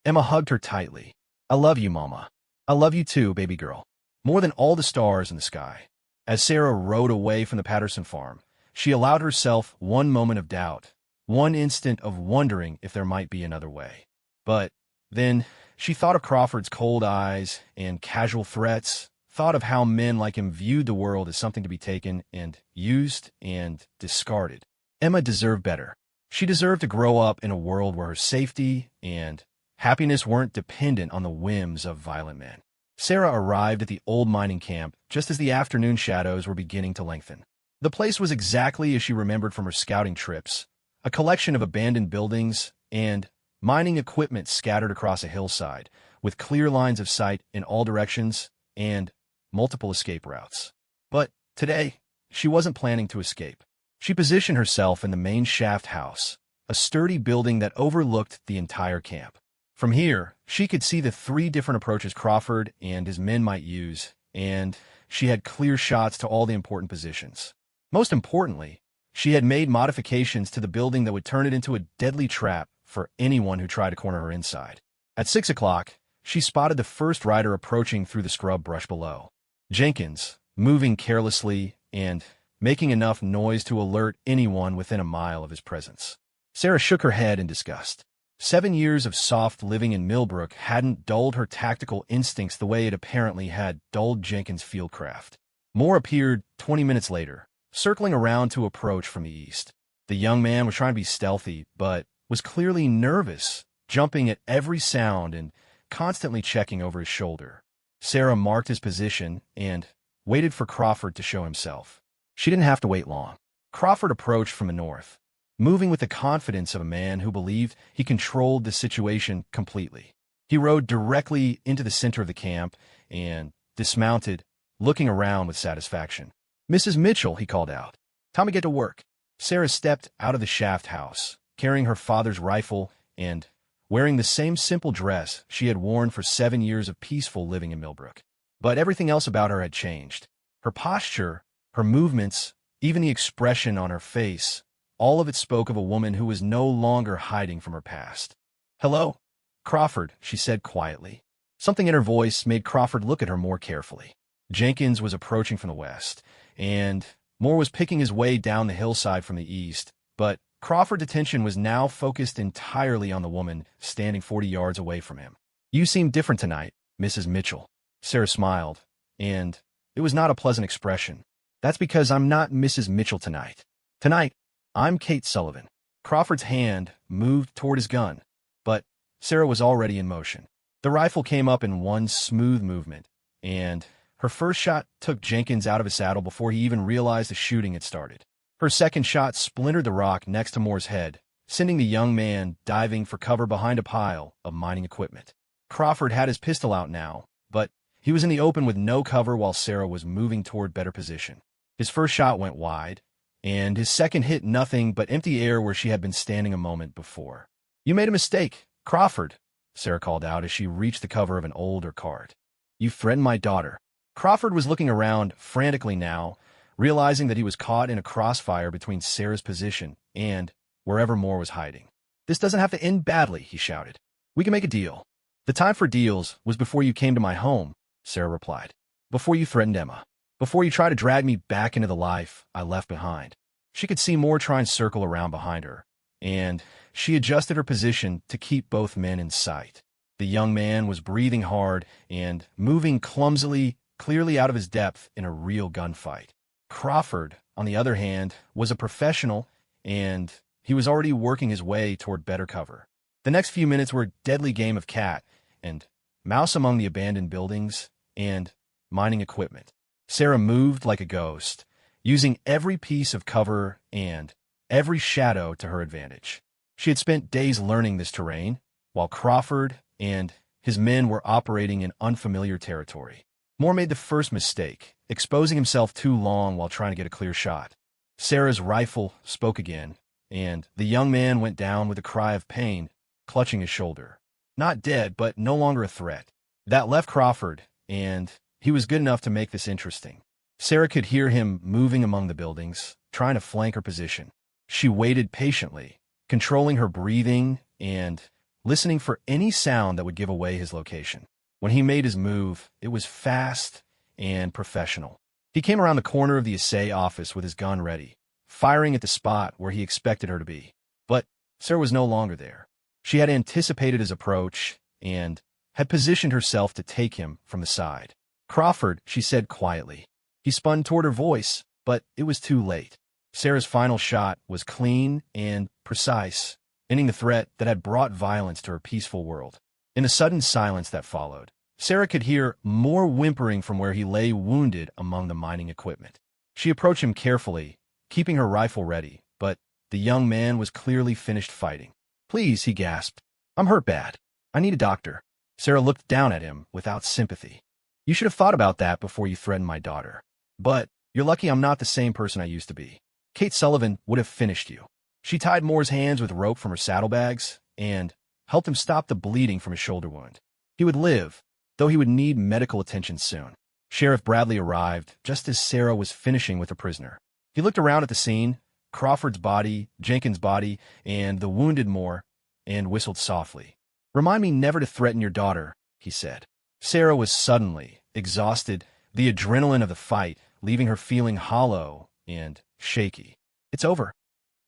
Emma hugged her tightly. "I love you, Mama. I love you too, baby girl. More than all the stars in the sky." As Sarah rode away from the Patterson farm, she allowed herself one moment of doubt, one instant of wondering if there might be another way. But then she thought of Crawford's cold eyes and casual threats, thought of how men like him viewed the world as something to be taken and used and discarded. Emma deserved better. She deserved to grow up in a world where her safety and happiness weren't dependent on the whims of violent men. Sarah arrived at the old mining camp just as the afternoon shadows were beginning to lengthen. The place was exactly as she remembered from her scouting trips, a collection of abandoned buildings and mining equipment scattered across a hillside, with clear lines of sight in all directions and multiple escape routes. But today, she wasn't planning to escape. She positioned herself in the main shaft house, a sturdy building that overlooked the entire camp. From here, she could see the 3 different approaches Crawford and his men might use, and she had clear shots to all the important positions. Most importantly, she had made modifications to the building that would turn it into a deadly trap for anyone who tried to corner her inside. At 6 o'clock, she spotted the first rider approaching through the scrub brush below. Jenkins, moving carelessly and making enough noise to alert anyone within a mile of his presence. Sarah shook her head in disgust. 7 years of soft living in Millbrook hadn't dulled her tactical instincts the way it apparently had dulled Jenkins' fieldcraft. Moore appeared 20 minutes later, circling around to approach from the east. The young man was trying to be stealthy, but was clearly nervous, jumping at every sound and constantly checking over his shoulder. Sarah marked his position and waited for Crawford to show himself. She didn't have to wait long. Crawford approached from the north, moving with the confidence of a man who believed he controlled the situation completely. He rode directly into the center of the camp and dismounted, looking around with satisfaction. "Mrs. Mitchell," he called out. "Time to get to work." Sarah stepped out of the shaft house, carrying her father's rifle and wearing the same simple dress she had worn for 7 years of peaceful living in Millbrook. But everything else about her had changed. Her posture, her movements, even the expression on her face, all of it spoke of a woman who was no longer hiding from her past. "Hello, Crawford," she said quietly. Something in her voice made Crawford look at her more carefully. Jenkins was approaching from the west, and Moore was picking his way down the hillside from the east, but Crawford's attention was now focused entirely on the woman standing 40 yards away from him. "You seem different tonight, Mrs. Mitchell." Sarah smiled, and it was not a pleasant expression. "That's because I'm not Mrs. Mitchell tonight. Tonight, I'm Kate Sullivan." Crawford's hand moved toward his gun, but Sarah was already in motion. The rifle came up in one smooth movement, and her first shot took Jenkins out of his saddle before he even realized the shooting had started. Her second shot splintered the rock next to Moore's head, sending the young man diving for cover behind a pile of mining equipment. Crawford had his pistol out now, but he was in the open with no cover while Sarah was moving toward better position. His first shot went wide, and his second hit nothing but empty air where she had been standing a moment before. "You made a mistake, Crawford," Sarah called out as she reached the cover of an older cart. "You threatened my daughter." Crawford was looking around frantically now, realizing that he was caught in a crossfire between Sarah's position and wherever Moore was hiding. "This doesn't have to end badly," he shouted. "We can make a deal." "The time for deals was before you came to my home," Sarah replied. "Before you threatened Emma. Before you tried to drag me back into the life I left behind." She could see Moore try and circle around behind her, and she adjusted her position to keep both men in sight. The young man was breathing hard and moving clumsily, clearly out of his depth in a real gunfight. Crawford, on the other hand, was a professional, and he was already working his way toward better cover. The next few minutes were a deadly game of cat and mouse among the abandoned buildings and mining equipment. Sarah moved like a ghost, using every piece of cover and every shadow to her advantage. She had spent days learning this terrain, while Crawford and his men were operating in unfamiliar territory. Moore made the first mistake, exposing himself too long while trying to get a clear shot. Sarah's rifle spoke again, and the young man went down with a cry of pain, clutching his shoulder. Not dead, but no longer a threat. That left Crawford, and he was good enough to make this interesting. Sarah could hear him moving among the buildings, trying to flank her position. She waited patiently, controlling her breathing and listening for any sound that would give away his location. When he made his move, it was fast and professional. He came around the corner of the assay office with his gun ready, firing at the spot where he expected her to be. But Sarah was no longer there. She had anticipated his approach and had positioned herself to take him from the side. "Crawford," she said quietly. He spun toward her voice, but it was too late. Sarah's final shot was clean and precise, ending the threat that had brought violence to her peaceful world. In the sudden silence that followed, Sarah could hear more whimpering from where he lay wounded among the mining equipment. She approached him carefully, keeping her rifle ready, but the young man was clearly finished fighting. "Please," he gasped. "I'm hurt bad. I need a doctor." Sarah looked down at him without sympathy. "You should have thought about that before you threatened my daughter. But you're lucky I'm not the same person I used to be. Kate Sullivan would have finished you." She tied Moore's hands with rope from her saddlebags and helped him stop the bleeding from his shoulder wound. He would live, though he would need medical attention soon. Sheriff Bradley arrived just as Sarah was finishing with her prisoner. He looked around at the scene, Crawford's body, Jenkins' body, and the wounded Moore, and whistled softly. "Remind me never to threaten your daughter," he said. Sarah was suddenly exhausted, the adrenaline of the fight leaving her feeling hollow and shaky. "It's over."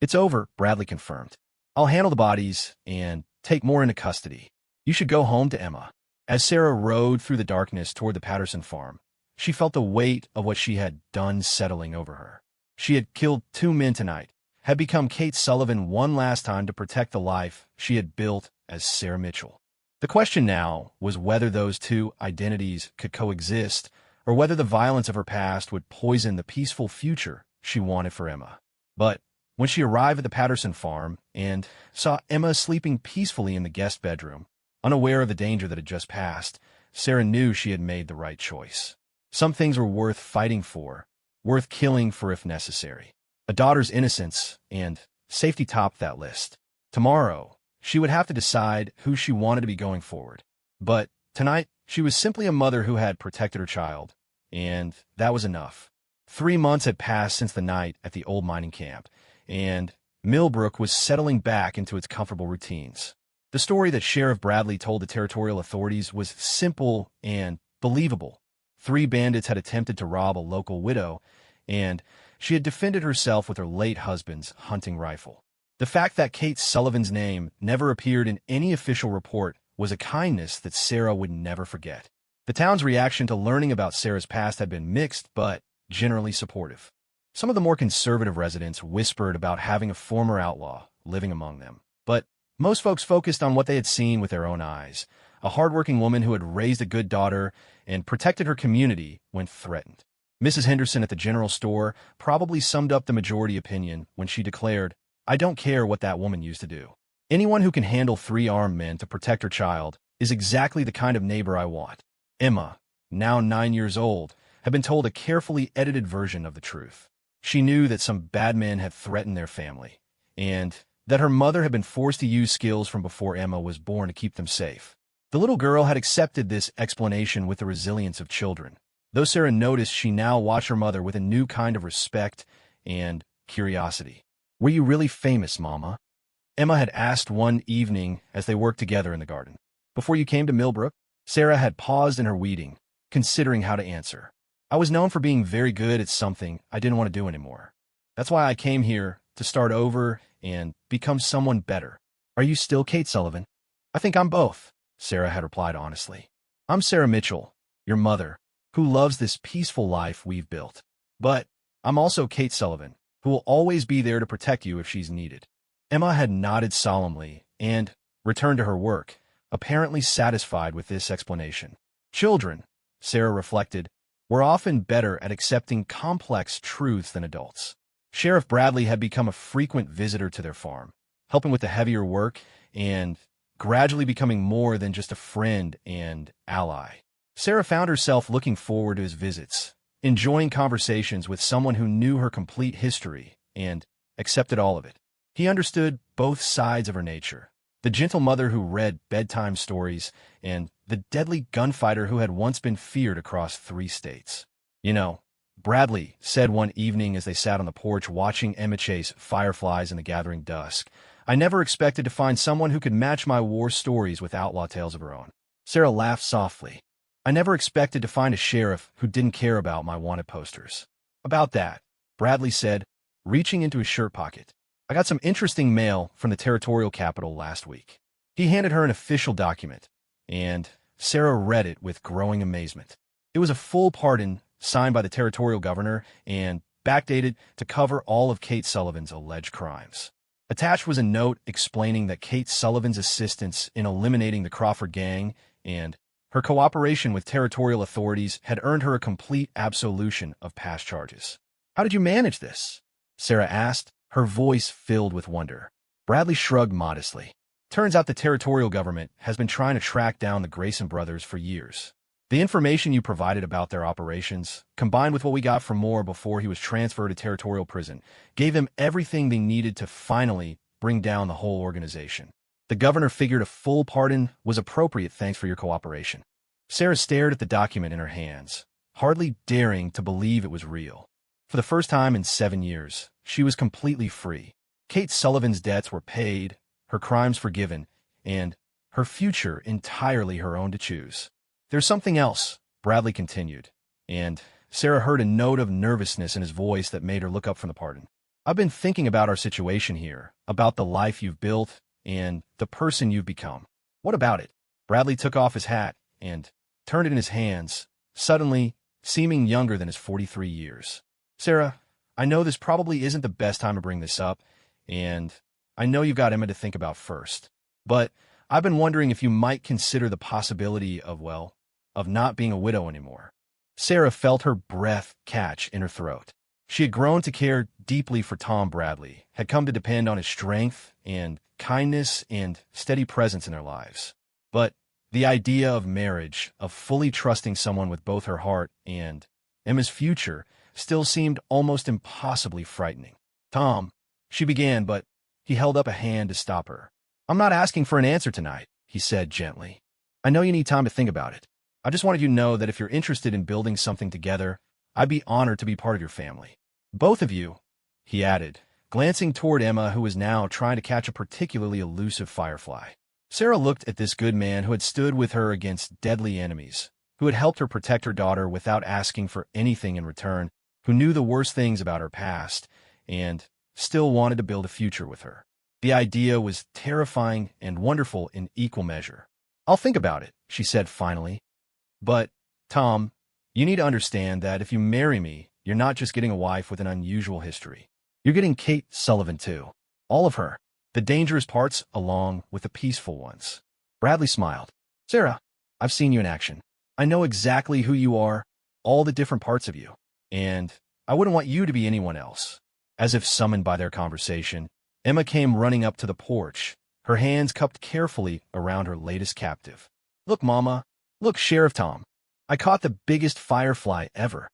"It's over," Bradley confirmed. "I'll handle the bodies and take Moore into custody. You should go home to Emma." As Sarah rode through the darkness toward the Patterson farm, she felt the weight of what she had done settling over her. She had killed 2 men tonight, had become Kate Sullivan one last time to protect the life she had built as Sarah Mitchell. The question now was whether those 2 identities could coexist, or whether the violence of her past would poison the peaceful future she wanted for Emma. But when she arrived at the Patterson farm and saw Emma sleeping peacefully in the guest bedroom, unaware of the danger that had just passed, Sarah knew she had made the right choice. Some things were worth fighting for, worth killing for if necessary. A daughter's innocence and safety topped that list. Tomorrow, she would have to decide who she wanted to be going forward. But tonight, she was simply a mother who had protected her child, and that was enough. 3 months had passed since the night at the old mining camp, and Millbrook was settling back into its comfortable routines. The story that Sheriff Bradley told the territorial authorities was simple and believable. 3 bandits had attempted to rob a local widow, and she had defended herself with her late husband's hunting rifle. The fact that Kate Sullivan's name never appeared in any official report was a kindness that Sarah would never forget. The town's reaction to learning about Sarah's past had been mixed, but generally supportive. Some of the more conservative residents whispered about having a former outlaw living among them, but most folks focused on what they had seen with their own eyes, a hardworking woman who had raised a good daughter and protected her community when threatened. Mrs. Henderson at the general store probably summed up the majority opinion when she declared, "I don't care what that woman used to do. Anyone who can handle 3 armed men to protect her child is exactly the kind of neighbor I want." Emma, now 9 years old, had been told a carefully edited version of the truth. She knew that some bad men had threatened their family, and that her mother had been forced to use skills from before Emma was born to keep them safe. The little girl had accepted this explanation with the resilience of children, though Sarah noticed she now watched her mother with a new kind of respect and curiosity. "Were you really famous, Mama?" Emma had asked one evening as they worked together in the garden. "Before you came to Millbrook?" Sarah had paused in her weeding, considering how to answer. "I was known for being very good at something I didn't want to do anymore. That's why I came here, to start over and become someone better." "Are you still Kate Sullivan?" "I think I'm both," Sarah had replied honestly. "I'm Sarah Mitchell, your mother, who loves this peaceful life we've built. But I'm also Kate Sullivan, who will always be there to protect you if she's needed." Emma had nodded solemnly and returned to her work, apparently satisfied with this explanation. Children, Sarah reflected, were often better at accepting complex truths than adults. Sheriff Bradley had become a frequent visitor to their farm, helping with the heavier work and gradually becoming more than just a friend and ally. Sarah found herself looking forward to his visits, enjoying conversations with someone who knew her complete history and accepted all of it. He understood both sides of her nature, the gentle mother who read bedtime stories and the deadly gunfighter who had once been feared across 3 states. "You know," Bradley said one evening as they sat on the porch watching Emma chase fireflies in the gathering dusk, "I never expected to find someone who could match my war stories with outlaw tales of her own." Sarah laughed softly. "I never expected to find a sheriff who didn't care about my wanted posters." "About that," Bradley said, reaching into his shirt pocket, "I got some interesting mail from the territorial capital last week." He handed her an official document, and Sarah read it with growing amazement. It was a full pardon signed by the territorial governor and backdated to cover all of Kate Sullivan's alleged crimes. Attached was a note explaining that Kate Sullivan's assistance in eliminating the Crawford gang and her cooperation with territorial authorities had earned her a complete absolution of past charges. "How did you manage this?" Sarah asked, her voice filled with wonder. Bradley shrugged modestly. "Turns out the territorial government has been trying to track down the Grayson brothers for years. The information you provided about their operations, combined with what we got from Moore before he was transferred to territorial prison, gave them everything they needed to finally bring down the whole organization. The governor figured a full pardon was appropriate thanks for your cooperation." Sarah stared at the document in her hands, hardly daring to believe it was real. For the first time in 7 years, she was completely free. Kate Sullivan's debts were paid, her crimes forgiven, and her future entirely her own to choose. "There's something else," Bradley continued, and Sarah heard a note of nervousness in his voice that made her look up from the pardon. "I've been thinking about our situation here, about the life you've built and the person you've become." "What about it?" Bradley took off his hat and turned it in his hands, suddenly seeming younger than his 43 years. "Sarah, I know this probably isn't the best time to bring this up, and I know you've got Emma to think about first, but I've been wondering if you might consider the possibility of, well, of not being a widow anymore." Sarah felt her breath catch in her throat. She had grown to care deeply for Tom Bradley, had come to depend on his strength and kindness and steady presence in their lives. But the idea of marriage, of fully trusting someone with both her heart and Emma's future, still seemed almost impossibly frightening. "Tom," she began, but he held up a hand to stop her. "I'm not asking for an answer tonight," he said gently. "I know you need time to think about it. I just wanted you to know that if you're interested in building something together, I'd be honored to be part of your family. Both of you," he added, glancing toward Emma, who was now trying to catch a particularly elusive firefly. Sarah looked at this good man who had stood with her against deadly enemies, who had helped her protect her daughter without asking for anything in return, who knew the worst things about her past, and still wanted to build a future with her. The idea was terrifying and wonderful in equal measure. "I'll think about it," she said finally. "But, Tom, you need to understand that if you marry me, you're not just getting a wife with an unusual history. You're getting Kate Sullivan, too. All of her. The dangerous parts along with the peaceful ones." Bradley smiled. "Sarah, I've seen you in action. I know exactly who you are, all the different parts of you. And I wouldn't want you to be anyone else." As if summoned by their conversation, Emma came running up to the porch, her hands cupped carefully around her latest captive. "Look, Mama. Look, Sheriff Tom. I caught the biggest firefly ever."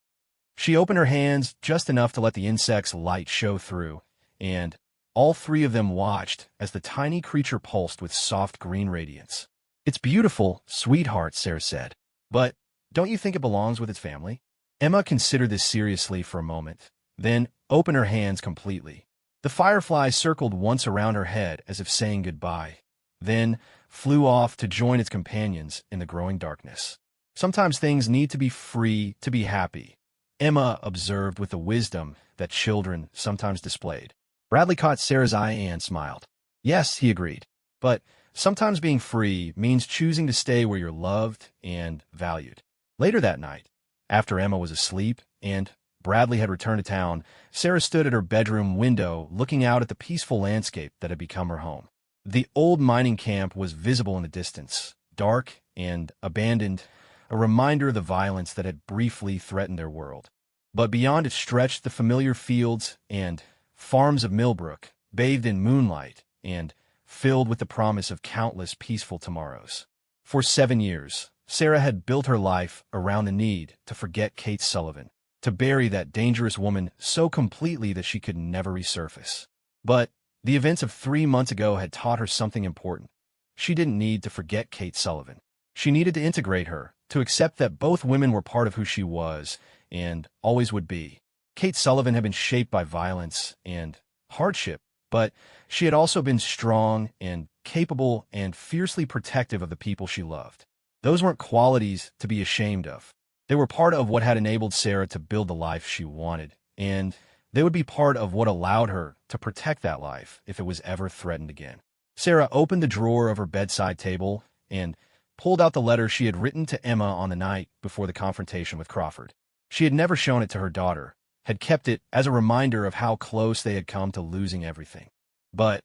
She opened her hands just enough to let the insect's light show through, and all three of them watched as the tiny creature pulsed with soft green radiance. "It's beautiful, sweetheart," Sarah said. "But don't you think it belongs with its family?" Emma considered this seriously for a moment, then opened her hands completely. The firefly circled once around her head as if saying goodbye, then flew off to join its companions in the growing darkness. "Sometimes things need to be free to be happy," Emma observed with the wisdom that children sometimes displayed. Bradley caught Sarah's eye and smiled. "Yes," he agreed, "but sometimes being free means choosing to stay where you're loved and valued." Later that night, after Emma was asleep and Bradley had returned to town, Sarah stood at her bedroom window looking out at the peaceful landscape that had become her home. The old mining camp was visible in the distance, dark and abandoned, a reminder of the violence that had briefly threatened their world. But beyond it stretched the familiar fields and farms of Millbrook, bathed in moonlight and filled with the promise of countless peaceful tomorrows. For 7 years, Sarah had built her life around the need to forget Kate Sullivan, to bury that dangerous woman so completely that she could never resurface. But the events of 3 months ago had taught her something important. She didn't need to forget Kate Sullivan. She needed to integrate her, to accept that both women were part of who she was and always would be. Kate Sullivan had been shaped by violence and hardship, but she had also been strong and capable and fiercely protective of the people she loved. Those weren't qualities to be ashamed of. They were part of what had enabled Sarah to build the life she wanted, and they would be part of what allowed her to protect that life if it was ever threatened again. Sarah opened the drawer of her bedside table and pulled out the letter she had written to Emma on the night before the confrontation with Crawford. She had never shown it to her daughter, had kept it as a reminder of how close they had come to losing everything. But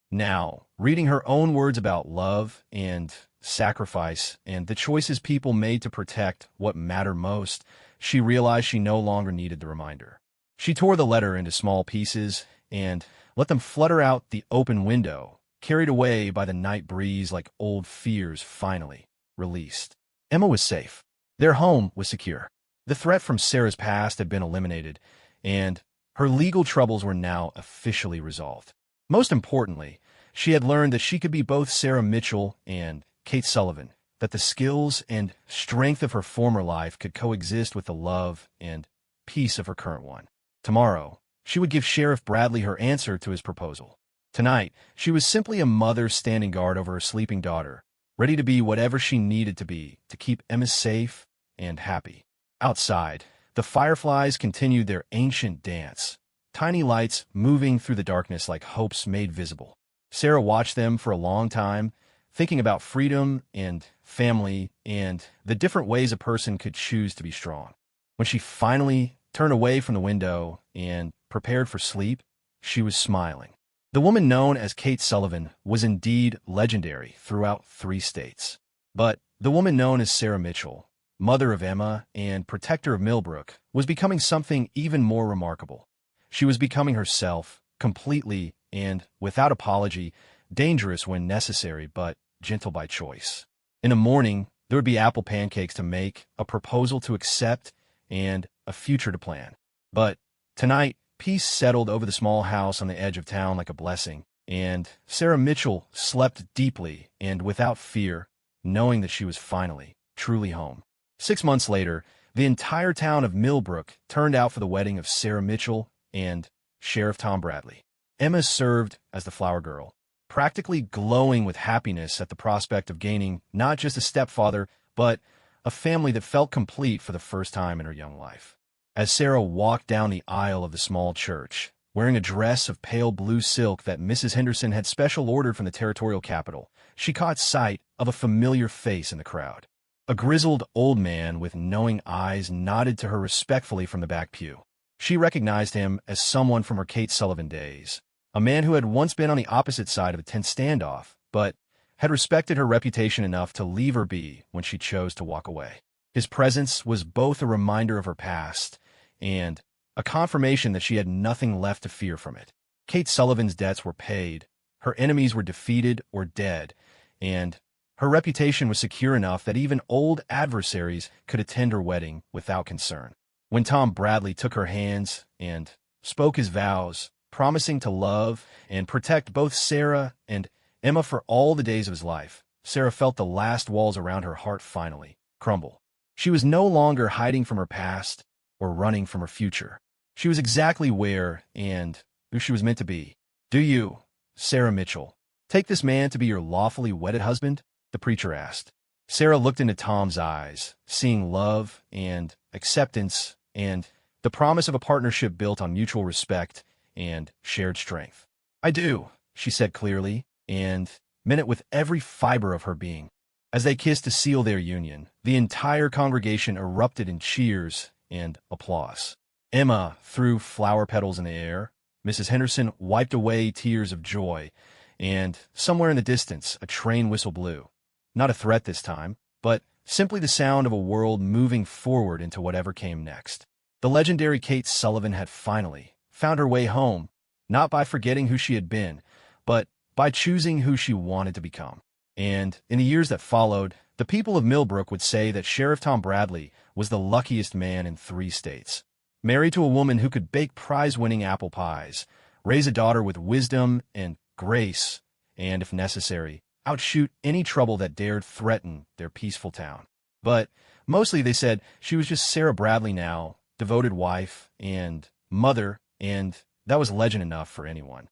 now, reading her own words about love and sacrifice and the choices people made to protect what mattered most, she realized she no longer needed the reminder. She tore the letter into small pieces and let them flutter out the open window, carried away by the night breeze like old fears finally released. Emma was safe. Their home was secure. The threat from Sarah's past had been eliminated, and her legal troubles were now officially resolved. Most importantly, she had learned that she could be both Sarah Mitchell and Kate Sullivan, that the skills and strength of her former life could coexist with the love and peace of her current one. Tomorrow, she would give Sheriff Bradley her answer to his proposal. Tonight, she was simply a mother standing guard over her sleeping daughter, ready to be whatever she needed to be to keep Emma safe and happy. Outside, the fireflies continued their ancient dance, tiny lights moving through the darkness like hopes made visible. Sarah watched them for a long time, thinking about freedom and family and the different ways a person could choose to be strong. When she finally turned away from the window and prepared for sleep, she was smiling. The woman known as Kate Sullivan was indeed legendary throughout 3 states. But the woman known as Sarah Mitchell, mother of Emma and protector of Millbrook, was becoming something even more remarkable. She was becoming herself, completely and without apology, dangerous when necessary, but gentle by choice. In the morning, there would be apple pancakes to make, a proposal to accept, and a future to plan. But tonight, peace settled over the small house on the edge of town like a blessing, and Sarah Mitchell slept deeply and without fear, knowing that she was finally, truly home. 6 months later, the entire town of Millbrook turned out for the wedding of Sarah Mitchell and Sheriff Tom Bradley. Emma served as the flower girl, practically glowing with happiness at the prospect of gaining not just a stepfather, but a family that felt complete for the first time in her young life. As Sarah walked down the aisle of the small church, wearing a dress of pale blue silk that Mrs. Henderson had special ordered from the territorial capital, she caught sight of a familiar face in the crowd. A grizzled old man with knowing eyes nodded to her respectfully from the back pew. She recognized him as someone from her Kate Sullivan days, a man who had once been on the opposite side of a tense standoff, but had respected her reputation enough to leave her be when she chose to walk away. His presence was both a reminder of her past and a confirmation that she had nothing left to fear from it. Kate Sullivan's debts were paid, her enemies were defeated or dead, and her reputation was secure enough that even old adversaries could attend her wedding without concern. When Tom Bradley took her hands and spoke his vows, promising to love and protect both Sarah and Emma for all the days of his life, Sarah felt the last walls around her heart finally crumble. She was no longer hiding from her past or running from her future. She was exactly where and who she was meant to be. "Do you, Sarah Mitchell, take this man to be your lawfully wedded husband?" the preacher asked. Sarah looked into Tom's eyes, seeing love and acceptance and the promise of a partnership built on mutual respect and shared strength. "I do," she said clearly, and meant it with every fiber of her being. As they kissed to seal their union, the entire congregation erupted in cheers and applause. Emma threw flower petals in the air, Mrs. Henderson wiped away tears of joy, and somewhere in the distance a train whistle blew. Not a threat this time, but simply the sound of a world moving forward into whatever came next. The legendary Kate Sullivan had finally found her way home, not by forgetting who she had been, but by choosing who she wanted to become. And in the years that followed, the people of Millbrook would say that Sheriff Tom Bradley was the luckiest man in 3 states. Married to a woman who could bake prize-winning apple pies, raise a daughter with wisdom and grace, and, if necessary, outshoot any trouble that dared threaten their peaceful town. But mostly they said she was just Sarah Bradley now, devoted wife and mother, and that was legend enough for anyone.